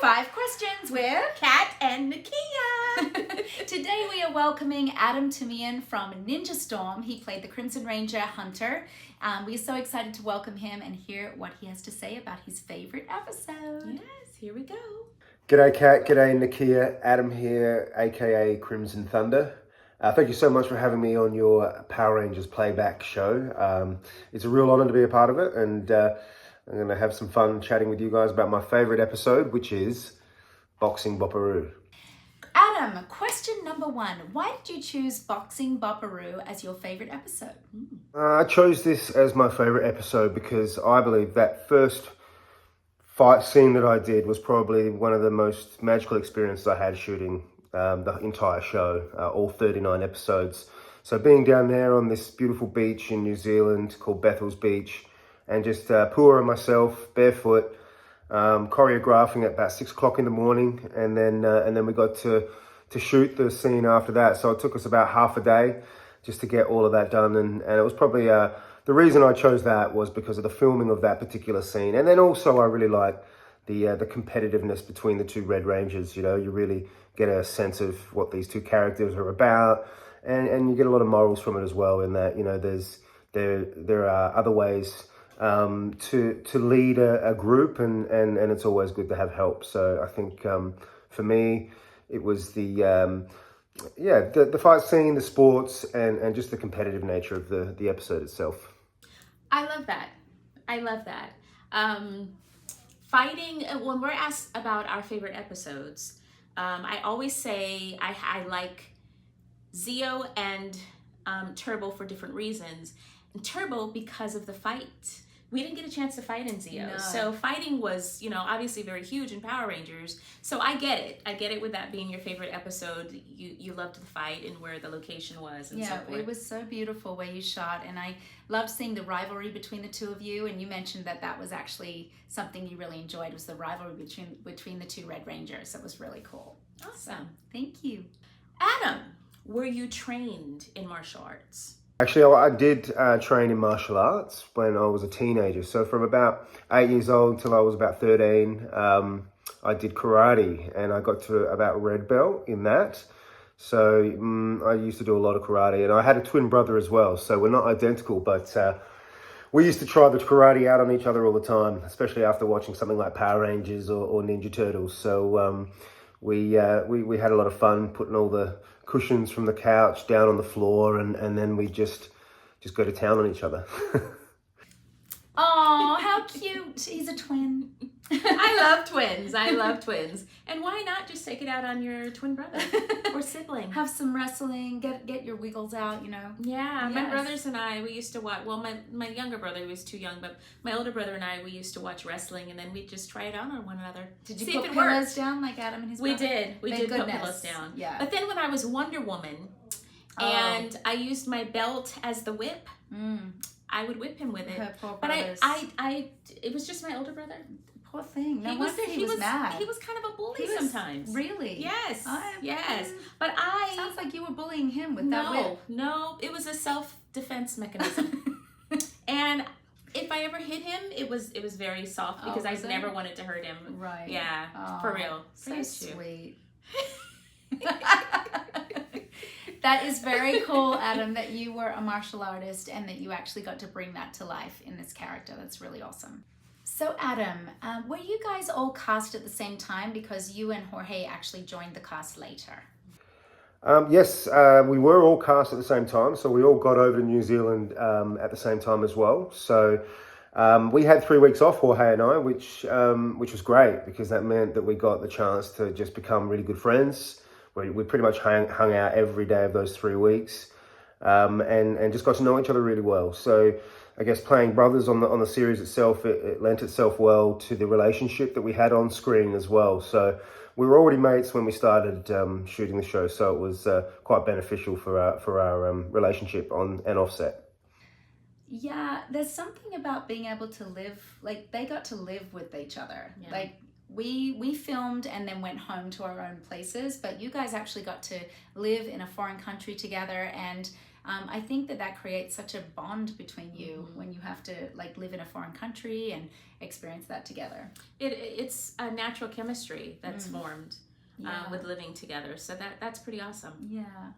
5 Questions with Kat and Nakia. Today we are welcoming Adam Tuominen from Ninja Storm. He played the Crimson Ranger Hunter. We're so excited to welcome him and hear what he has to say about his favorite episode. Yes, here we go. G'day Kat, g'day Nakia, Adam here, aka Crimson Thunder. Thank you so much for having me on your Power Rangers playback show. It's a real honour to be a part of it, and I'm going to have some fun chatting with you guys about my favourite episode, which is Boxing Bop A. Adam, question number 1. Why did you choose Boxing Bop A as your favourite episode? I chose this as my favourite episode because I believe that first fight scene that I did was probably one of the most magical experiences I had shooting the entire show, all 39 episodes. So being down there on this beautiful beach in New Zealand called Bethel's Beach, and just Pua and myself, barefoot, choreographing at about 6 o'clock in the morning, and then we got to shoot the scene after that. So it took us about half a day just to get all of that done, and it was probably the reason I chose that was because of the filming of that particular scene, and then also I really like the competitiveness between the two Red Rangers. You know, you really get a sense of what these two characters are about, and you get a lot of morals from it as well. In that, you know, there are other ways to lead a group, and it's always good to have help. So I think for me, it was the fight scene, the sports, and just the competitive nature of the episode itself. I love that. I love that. Fighting, when we're asked about our favorite episodes, I always say I like Zeo and Turbo for different reasons. And Turbo because of the fight. We didn't get a chance to fight in Zeo. No. So fighting was, obviously very huge in Power Rangers. So I get it. I get it with that being your favorite episode. You loved the fight and where the location was and so forth. It was so beautiful where you shot, and I loved seeing the rivalry between the two of you, and you mentioned that was actually something you really enjoyed, was the rivalry between the two Red Rangers. It was really cool. Awesome. So, thank you. Adam, were you trained in martial arts? Actually, I did train in martial arts when I was a teenager. So from about 8 years old till I was about 13, I did karate, and I got to about red belt in that. So I used to do a lot of karate, and I had a twin brother as well. So we're not identical, but we used to try the karate out on each other all the time, especially after watching something like Power Rangers or Ninja Turtles. So we had a lot of fun putting all the cushions from the couch down on the floor, and then we just go to town on each other. Oh, how cute. He's a twin. I love twins. I love twins. And why not just take it out on your twin brother or sibling? Have some wrestling, get your wiggles out, Yeah, Yes. my brothers and I, we used to watch, well, my younger brother was too young, but my older brother and I, we used to watch wrestling, and then we'd just try it out on one another. Did you see put if it pillows worked. down like Adam and his We brother? did. We Thank did put goodness. pillows down. Yeah. But then when I was Wonder Woman, and I used my belt as the whip, I would whip him with it. Her poor But brothers. it was just my older brother. Poor thing. No He was wonder he was mad. He was kind of a bully He was- sometimes. Really? Yes. I- Yes. But Sounds like you were bullying him with that whip. No, it was a self-defense mechanism. And if I ever hit him, it was very soft because I was it? never wanted to hurt him. Right. Yeah, Oh, for real. So Praise you. sweet. That is very cool, Adam, that you were a martial artist and that you actually got to bring that to life in this character. That's really awesome. So Adam, were you guys all cast at the same time? Because you and Jorge actually joined the cast later. Yes, we were all cast at the same time, so we all got over to New Zealand at the same time as well. So we had 3 weeks off, Jorge and I, which was great because that meant that we got the chance to just become really good friends. We pretty much hung out every day of those 3 weeks, and just got to know each other really well. So I guess playing brothers on the series itself, it lent itself well to the relationship that we had on screen as well. So we were already mates when we started shooting the show, so it was quite beneficial for our relationship on and off set. Yeah, there's something about being able to live, like they got to live with each other. Yeah. Like we filmed and then went home to our own places, but you guys actually got to live in a foreign country together, and I think that creates such a bond between you when you have to like live in a foreign country and experience that together. It's a natural chemistry that's formed with living together. So that's pretty awesome. Yeah.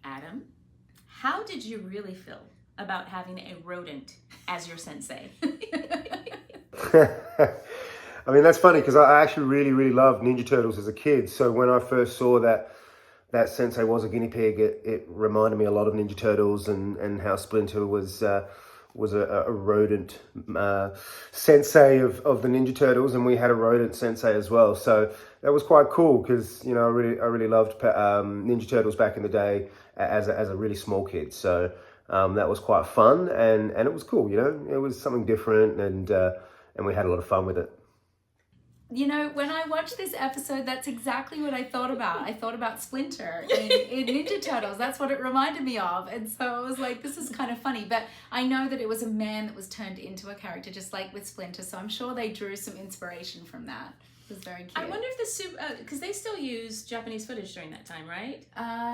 Adam, how did you really feel about having a rodent as your sensei? I mean, that's funny because I actually really loved Ninja Turtles as a kid. So when I first saw that sensei was a guinea pig, it reminded me a lot of Ninja Turtles and how Splinter was a rodent sensei of the Ninja Turtles, and we had a rodent sensei as well. So that was quite cool because, you know, I really loved Ninja Turtles back in the day as a really small kid. So that was quite fun and it was cool. You know, it was something different and we had a lot of fun with it. You know, when I watched this episode, that's exactly what I thought about. I thought about Splinter in Ninja Turtles. That's what it reminded me of. And so I was like, this is kind of funny. But I know that it was a man that was turned into a character, just like with Splinter. So I'm sure they drew some inspiration from that. It was very cute. I wonder if because they still use Japanese footage during that time, right?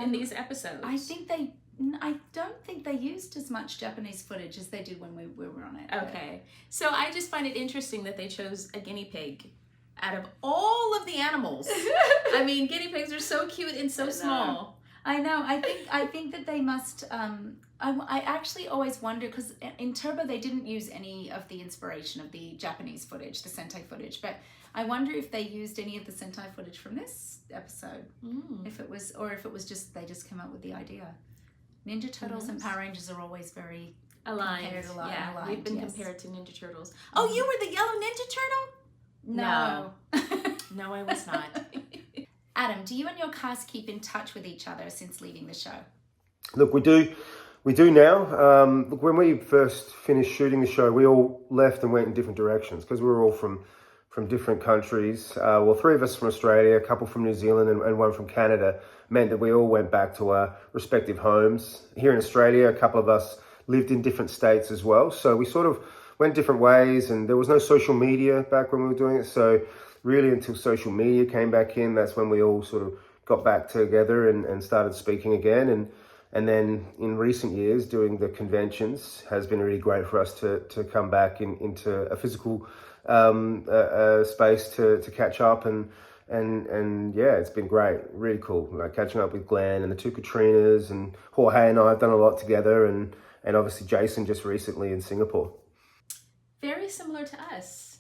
In these episodes. I don't think they used as much Japanese footage as they did when we were on it. Okay. So I just find it interesting that they chose a guinea pig out of all of the animals. I mean, guinea pigs are so cute and so small. I know. I think that they must. I actually always wonder because in Turbo they didn't use any of the inspiration of the Japanese footage, the Sentai footage. But I wonder if they used any of the Sentai footage from this episode. If it was just they just came up with the idea. Ninja Turtles and Power Rangers are always very aligned. Aligned, We've been compared to Ninja Turtles. Oh, you were the yellow Ninja Turtle? No. No, I was not. Adam, do you and your cast keep in touch with each other since leaving the show? Look, we do now. Look, when we first finished shooting the show, we all left and went in different directions because we were all from different countries. Well, 3 of us from Australia, a couple from New Zealand and 1 from Canada, meant that we all went back to our respective homes. Here in Australia, a couple of us lived in different states as well. So we sort of went different ways, and there was no social media back when we were doing it. So really until social media came back in, that's when we all sort of got back together and started speaking again. And then in recent years, doing the conventions has been really great for us to come back into a physical space to catch up and yeah, it's been great, really cool. Like catching up with Glenn and the 2 Katrinas, and Jorge and I have done a lot together, and obviously Jason just recently in Singapore. Very similar to us.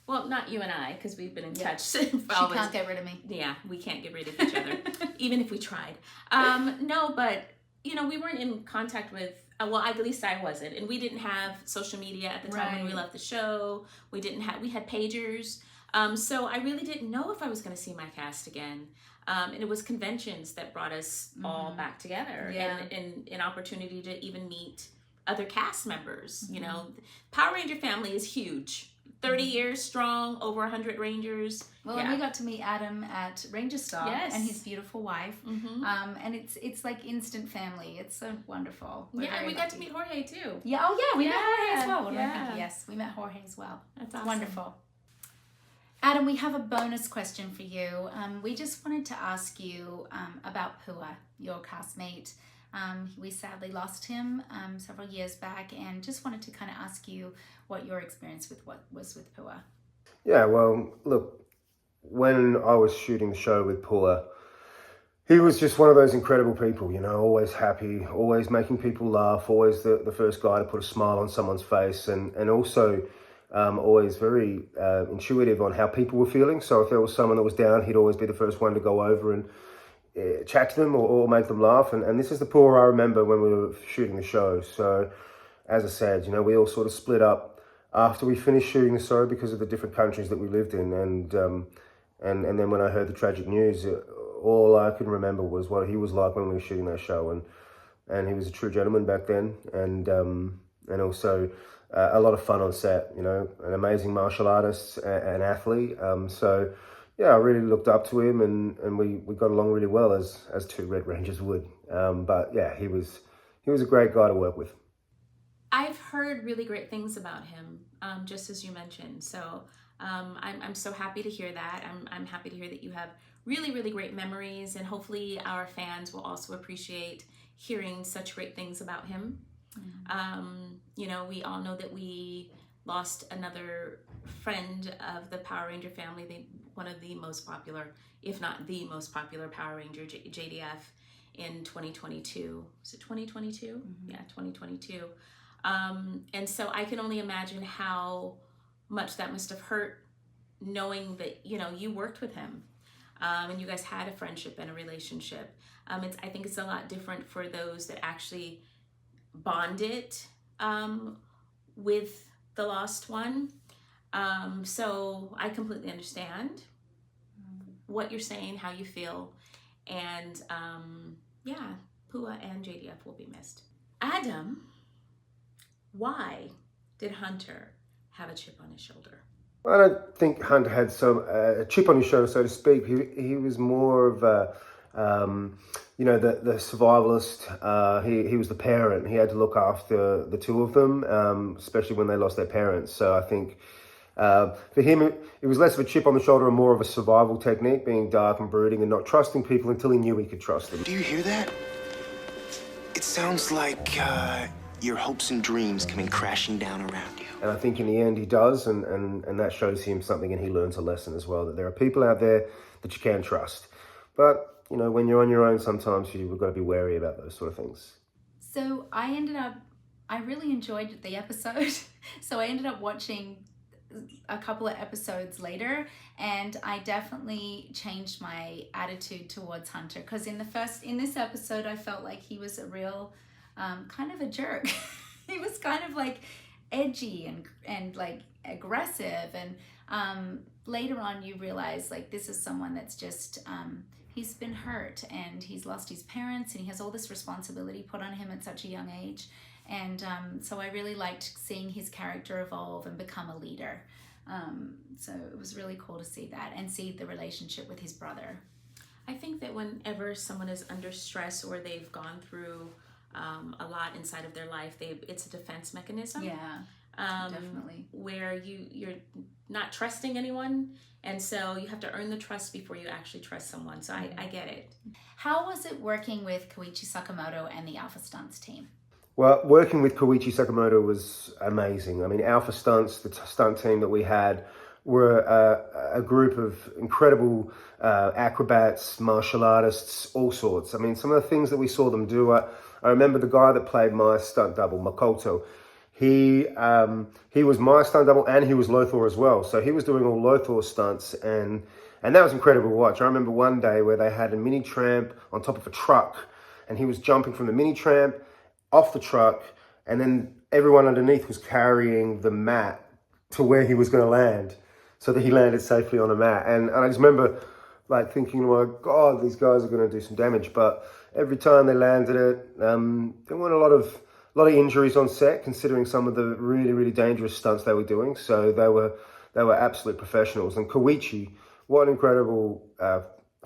Well, not you and I, because we've been in touch. She can't get rid of me. Yeah, we can't get rid of each other, even if we tried. No, but, you know, we weren't in contact with, well, at least I wasn't. And we didn't have social media at the time when we left the show. We had pagers. So I really didn't know if I was going to see my cast again. And it was conventions that brought us all back together and an opportunity to even meet other cast members. You know, Power Ranger family is huge. 30 years strong, over 100 Rangers. Well, and we got to meet Adam at Ranger Star and his beautiful wife. And it's like instant family. It's so wonderful. And we got to meet Jorge too. Yeah, we met Jorge as well. Yes, we met Jorge as well. That's awesome. Wonderful. Adam, we have a bonus question for you. We just wanted to ask you about Pua, your castmate. We sadly lost him several years back, and just wanted to kind of ask you what your experience was with Pua. Yeah, well, look, when I was shooting the show with Pua, he was just one of those incredible people, you know, always happy, always making people laugh, always the first guy to put a smile on someone's face, and also always very intuitive on how people were feeling. So if there was someone that was down, he'd always be the first one to go over and chat to them or make them laugh. And this is the Pua I remember when we were shooting the show. So as I said, you know, we all sort of split up after we finished shooting the show because of the different countries that we lived in. And then when I heard the tragic news, all I could remember was what he was like when we were shooting that show. And he was a true gentleman back then. And also a lot of fun on set, you know, an amazing martial artist and athlete. So yeah, I really looked up to him, and we got along really well as 2 Red Rangers would. But yeah, he was a great guy to work with. I've heard really great things about him, just as you mentioned. So I'm so happy to hear that. I'm happy to hear that you have really, really great memories, and hopefully our fans will also appreciate hearing such great things about him. You know, we all know that we lost another friend of the Power Ranger family, one of the most popular, if not the most popular Power Ranger, JDF, in 2022. Was it 2022? Yeah, 2022. And so I can only imagine how much that must have hurt, knowing that, you know, you worked with him, and you guys had a friendship and a relationship. I think it's a lot different for those that actually bonded with the lost one. So I completely understand what you're saying, how you feel, and yeah, Pua and JDF will be missed. Adam, why did Hunter have a chip on his shoulder? I don't think Hunter had a chip on his shoulder, so to speak. He was more of a, you know, the survivalist. He was the parent. He had to look after the two of them, especially when they lost their parents. So I think for him, it was less of a chip on the shoulder and more of a survival technique, being dark and brooding and not trusting people until he knew he could trust them. Do you hear that? It sounds like your hopes and dreams coming crashing down around you. And I think in the end he does, and that shows him something, and he learns a lesson as well, that there are people out there that you can trust. But, you know, when you're on your own, sometimes you've got to be wary about those sort of things. So I really enjoyed the episode. So I ended up watching a couple of episodes later, and I definitely changed my attitude towards Hunter, because in this episode I felt like he was a real kind of a jerk. He was kind of like edgy and like aggressive, and later on you realize like this is someone that's just he's been hurt and he's lost his parents and he has all this responsibility put on him at such a young age. And so I really liked seeing his character evolve and become a leader. So it was really cool to see that and see the relationship with his brother. I think that whenever someone is under stress or they've gone through a lot inside of their life, it's a defense mechanism. Yeah, definitely. Where you're not trusting anyone, and so you have to earn the trust before you actually trust someone. So I get it. How was it working with Koichi Sakamoto and the Alpha Stunts team? Well, working with Koichi Sakamoto was amazing. I mean, Alpha Stunts, the stunt team that we had, were a group of incredible acrobats, martial artists, all sorts. I mean, some of the things that we saw them do, I remember the guy that played my stunt double, Makoto. He was my stunt double and he was Lothar as well. So he was doing all Lothar stunts, and that was incredible to watch. I remember one day where they had a mini tramp on top of a truck, and he was jumping from the mini tramp off the truck, and then everyone underneath was carrying the mat to where he was going to land, so that he landed safely on a mat. And I just remember like thinking, oh my God, these guys are going to do some damage. But every time they landed it, there weren't a lot of injuries on set, considering some of the really, really dangerous stunts they were doing. So they were absolute professionals. And Koichi, what an incredible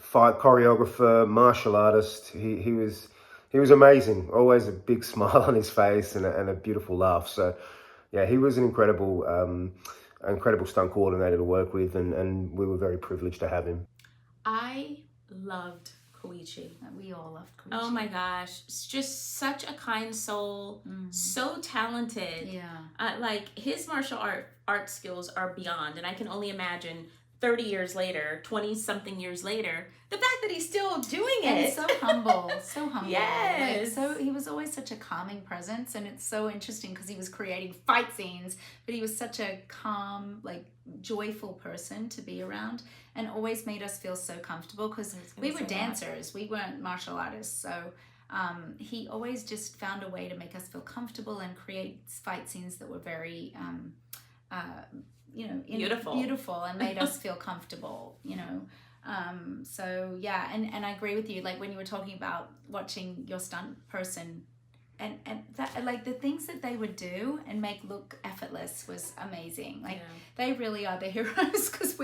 fight choreographer, martial artist. He was amazing. Always a big smile on his face and a beautiful laugh. So yeah, he was an incredible stunt coordinator to work with, and we were very privileged to have him. I loved Koichi. We all loved Koichi. Oh my gosh, it's just such a kind soul, so talented. Yeah. Like his martial art skills are beyond, and I can only imagine 30 years later, 20-something years later, the fact that he's still doing it. And so humble, so humble. Yes. Like, so he was always such a calming presence, and it's so interesting because he was creating fight scenes, but he was such a calm, like joyful person to be around, and always made us feel so comfortable because we were dancers, we weren't martial artists. So he always just found a way to make us feel comfortable and create fight scenes that were very beautiful and made us feel comfortable, so yeah, and I agree with you, like when you were talking about watching your stunt person and that, like the things that they would do and make look effortless was amazing. Like they really are the heroes, because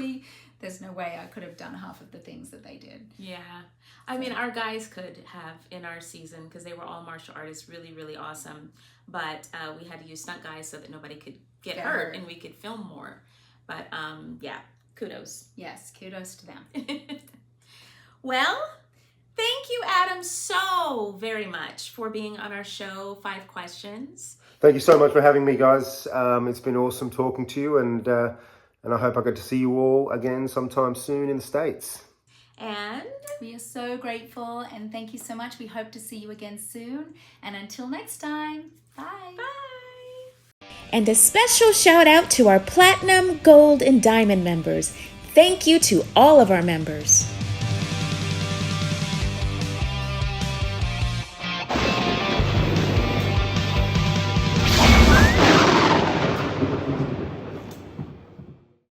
there's no way I could have done half of the things that they did. Yeah, I mean, our guys could have in our season, because they were all martial artists, really, really awesome. But we had to use stunt guys so that nobody could get hurt and we could film more. But yeah, kudos. Yes, kudos to them. Well, thank thank you, Adam, so very much for being on our show, 5 Questions. Thank you so much for having me, guys. It's been awesome talking to you, and I hope I get to see you all again sometime soon in the States. And we are so grateful, and thank you so much. We hope to see you again soon. And until next time, bye. bye. And a special shout out to our Platinum, Gold, and Diamond members. Thank you to all of our members.